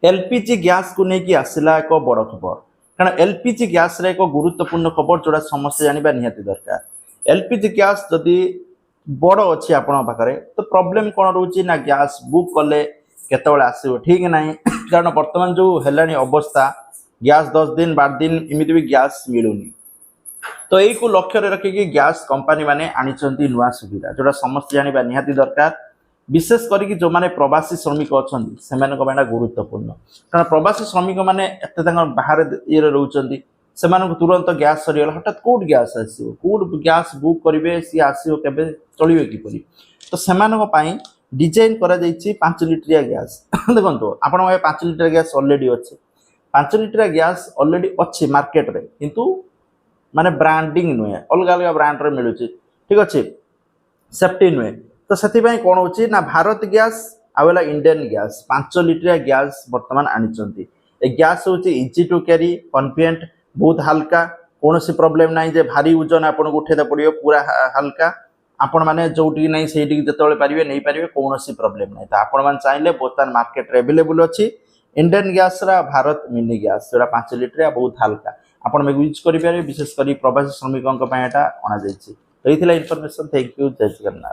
LPG gas को लेकिन आसला एक बड़ खबर कारण एलपीजी गैस रे एक गुरुत्वपूर्ण खबर जोड़ा समस्या जानवा निहाती दरकार। एलपीजी गैस जदि बड़ अच्छी आपण पाखे तो प्रोब्लेम कौन रोचे ना गैस बुक कले केतबेले आसो ठीक ना कारण बर्तमान जो है अवस्था गैस 10 दिन 12 दिन इमिति भी गैस मिलूनी तो यही को लक्ष्य रखिकी गैस कंपनी माने आनिचंती नुआ सुविधा जोड़ा समस्त जानवा निहाती दरकार। विशेष करके जो माने प्रवासी श्रमिक अच्छा से गुरुत्वपूर्ण कारण प्रवासी श्रमिक मैंने बाहर ये रोचे से तुरंत गैस सरीगला हठात कौट गैस आसो कौट गैस बुक करेंगे सी आसो के चलिए किपर तो से डिजाइन कर 5 लिटरिया गैस देखो आप 5 लिटर गैस ऑलरेडी अच्छे 5 लिटरिया गैस ऑलरेडी अच्छे मार्केट रे किंतु माने ब्रांडिंग नुहे अलग अलग ब्रांड रे मिलूँ ठीक अच्छे सेफ्टी नुहे तो से कौन हो ना भारत गैस आवेला इंडियन गैस 5 लिटरिया गैस बर्तमान आनी गैस हूँ इजी टू कैरी कन्फिडेंट बहुत हल्का कौन सी प्रोब्लेम ना जे भारी ओजन आपको उठे पड़ो पूरा हल्का आपण मैंने जोटी नहीं से जिते पारे नहीं पारे कौन सी प्रोब्लेम ना तो आपण मैंने चाहिए बर्तमान मार्केट अवेलेबल अच्छी Indian gas Bharat mini gas जो 5 लिटर बहुत हल्का आपण यूज करेंगे विशेषकर प्रवासी श्रमिकों अणा तो ये इनफर्मेशन थैंक यू जय जगन्नाथ।